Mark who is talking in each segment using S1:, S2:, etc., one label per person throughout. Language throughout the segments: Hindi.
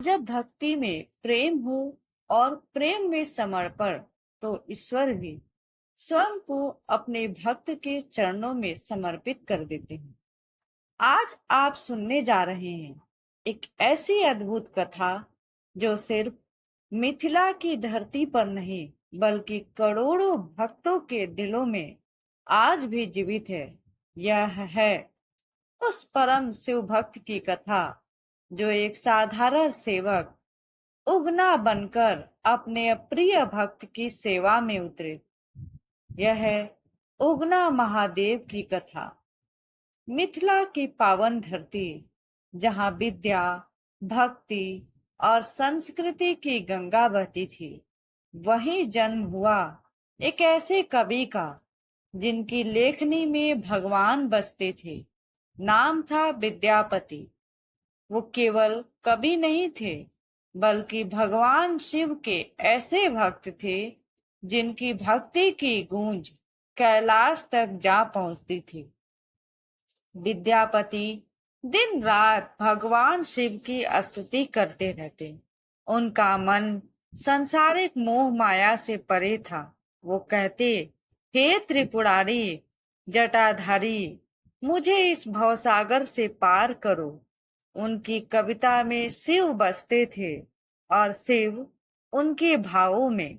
S1: जब भक्ति में प्रेम हो और प्रेम में समर्पण, तो ईश्वर भी स्वयं को अपने भक्त के चरणों में समर्पित कर देते हैं। आज आप सुनने जा रहे हैं एक ऐसी अद्भुत कथा जो सिर्फ मिथिला की धरती पर नहीं, बल्कि करोड़ों भक्तों के दिलों में आज भी जीवित है। यह है उस परम शिव भक्त की कथा जो एक साधारण सेवक उगना बनकर अपने प्रिय भक्त की सेवा में उतरे। यह है उगना महादेव की कथा। मिथिला की पावन धरती, जहाँ विद्या, भक्ति और संस्कृति की गंगा बहती थी, वहीं जन्म हुआ एक ऐसे कवि का जिनकी लेखनी में भगवान बसते थे। नाम था विद्यापति। वो केवल कवि नहीं थे, बल्कि भगवान शिव के ऐसे भक्त थे जिनकी भक्ति की गूंज कैलाश तक जा पहुंचती थी। विद्यापति दिन रात भगवान शिव की स्तुति करते रहते। उनका मन सांसारिक मोह माया से परे था। वो कहते, हे त्रिपुरारी जटाधारी, मुझे इस भवसागर से पार करो। उनकी कविता में शिव बसते थे और शिव उनके भावों में।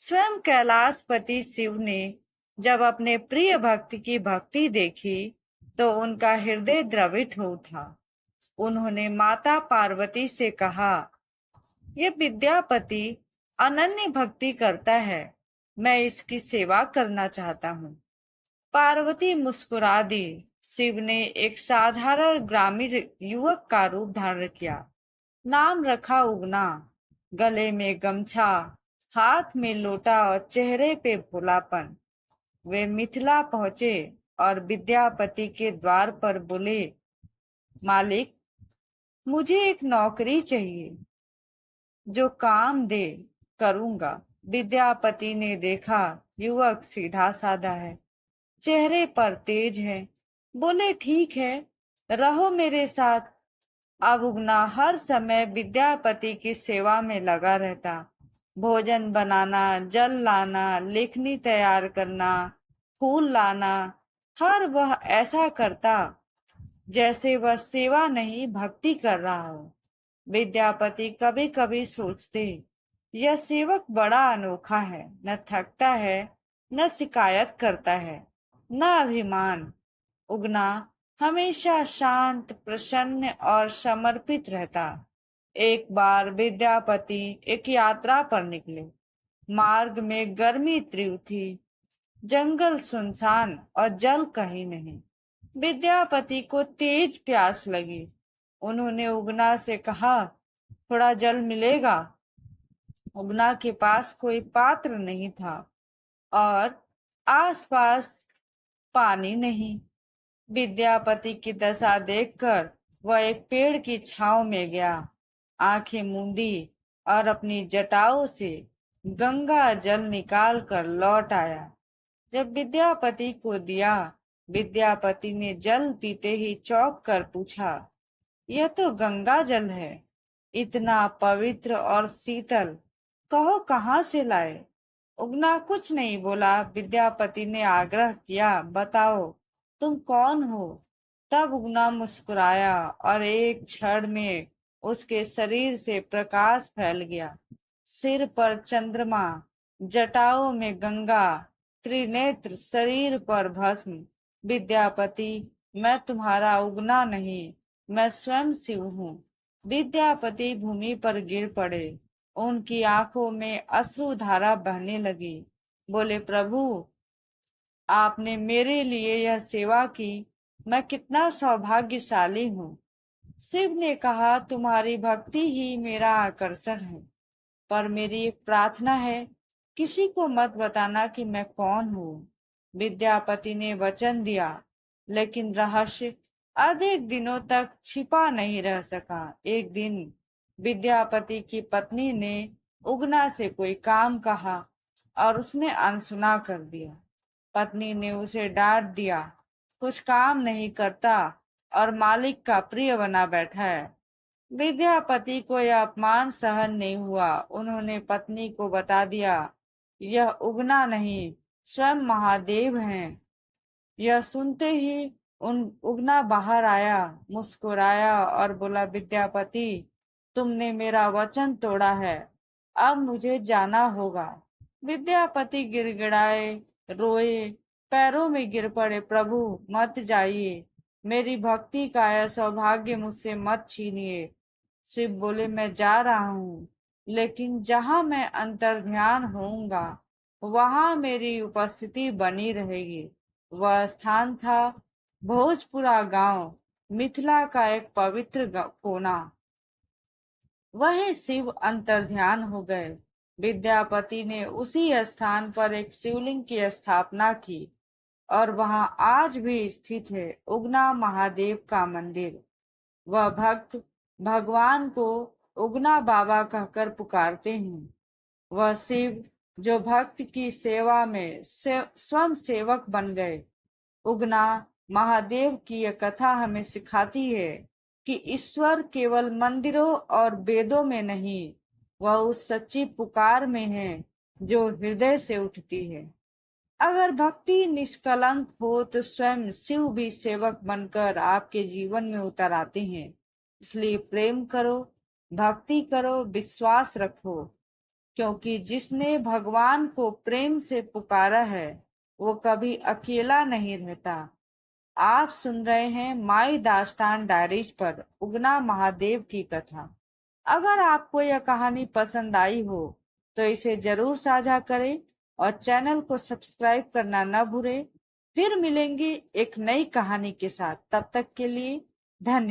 S1: स्वयं कैलाशपति शिव ने जब अपने प्रिय भक्त की भक्ति देखी तो उनका हृदय द्रवित हो उठा। उन्होंने माता पार्वती से कहा, यह विद्यापति अनन्य भक्ति करता है, मैं इसकी सेवा करना चाहता हूँ। पार्वती मुस्कुरा दी। शिव ने एक साधारण ग्रामीण युवक का रूप धारण किया। नाम रखा उगना। गले में गमछा, हाथ में लोटा और चेहरे पे भोलापन। वे मिथिला पहुंचे और विद्यापति के द्वार पर बोले, मालिक, मुझे एक नौकरी चाहिए, जो काम दे करूंगा। विद्यापति ने देखा युवक सीधा साधा है, चेहरे पर तेज है। बोले, ठीक है, रहो मेरे साथ। अब उगना हर समय विद्यापति की सेवा में लगा रहता। भोजन बनाना, जल लाना, लेखनी तैयार करना, फूल लाना, हर वह ऐसा करता जैसे वह सेवा नहीं भक्ति कर रहा हो। विद्यापति कभी कभी सोचते, यह सेवक बड़ा अनोखा है, न थकता है, न शिकायत करता है, न अभिमान। उगना हमेशा शांत, प्रसन्न और समर्पित रहता। एक बार विद्यापति एक यात्रा पर निकले। मार्ग में गर्मी तीव्र थी, जंगल सुनसान और जल कहीं नहीं। विद्यापति को तेज प्यास लगी। उन्होंने उगना से कहा, थोड़ा जल मिलेगा? उगना के पास कोई पात्र नहीं था और आसपास पानी नहीं। विद्यापति की दशा देखकर वह एक पेड़ की छांव में गया, आंखें मूंदी और अपनी जटाओं से गंगा जल निकाल कर लौट आया। जब विद्यापति को दिया, विद्यापति ने जल पीते ही चौंक कर पूछा, यह तो गंगा जल है, इतना पवित्र और शीतल, कहो कहाँ से लाए? उगना कुछ नहीं बोला। विद्यापति ने आग्रह किया, बताओ तुम कौन हो? तब उगना मुस्कुराया और एक क्षण में उसके शरीर से प्रकाश फैल गया। सिर पर चंद्रमा, जटाओं में गंगा, त्रिनेत्र, शरीर पर भस्म। विद्यापति, मैं तुम्हारा उगना नहीं, मैं स्वयं शिव हूँ। विद्यापति भूमि पर गिर पड़े। उनकी आंखों में अश्रु धारा बहने लगी। बोले, प्रभु, आपने मेरे लिए यह सेवा की, मैं कितना सौभाग्यशाली हूँ। शिव ने कहा, तुम्हारी भक्ति ही मेरा आकर्षण है, पर मेरी एक प्रार्थना है, किसी को मत बताना कि मैं कौन हूँ। विद्यापति ने वचन दिया, लेकिन रहस्य अधिक दिनों तक छिपा नहीं रह सका। एक दिन विद्यापति की पत्नी ने उगना से कोई काम कहा और उसने अनसुना कर दिया। पत्नी ने उसे डांट दिया, कुछ काम नहीं करता और मालिक का प्रिय बना बैठा है। विद्यापति को यह अपमान सहन नहीं हुआ। उन्होंने पत्नी को बता दिया, यह उगना नहीं, स्वयं महादेव हैं। यह सुनते ही उन उगना बाहर आया, मुस्कुराया और बोला, विद्यापति, तुमने मेरा वचन तोड़ा है, अब मुझे जाना होगा। विद्यापति गिड़गिड़ाए, रोए, पैरों में गिर पड़े, प्रभु मत जाइए, मेरी भक्ति का यह सौभाग्य मुझसे मत छीनिए। शिव बोले, मैं जा रहा हूँ, लेकिन जहां मैं अंतर ध्यान होऊंगा वहां मेरी उपस्थिति बनी रहेगी। वह स्थान था भोजपुरा गांव, मिथिला का एक पवित्र कोना। वहीं शिव अंतर्ध्यान हो गए। विद्यापति ने उसी स्थान पर एक शिवलिंग की स्थापना की और वहां आज भी स्थित है उगना महादेव का मंदिर। वह भक्त भगवान को उगना बाबा कहकर पुकारते हैं। वह शिव जो भक्त की सेवा में स्वयं सेवक बन गए। उगना महादेव की यह कथा हमें सिखाती है कि ईश्वर केवल मंदिरों और वेदों में नहीं, वह उस सच्ची पुकार में है जो हृदय से उठती है। अगर भक्ति निष्कलंक हो तो स्वयं शिव भी सेवक बनकर आपके जीवन में उतर आते हैं। इसलिए प्रेम करो, भक्ति करो, विश्वास रखो, क्योंकि जिसने भगवान को प्रेम से पुकारा है वो कभी अकेला नहीं रहता। आप सुन रहे हैं माई दास्तान डायरीज पर उगना महादेव की कथा। अगर आपको यह कहानी पसंद आई हो तो इसे जरूर साझा करें और चैनल को सब्सक्राइब करना न भूलें। फिर मिलेंगे एक नई कहानी के साथ। तब तक के लिए धन्यवाद।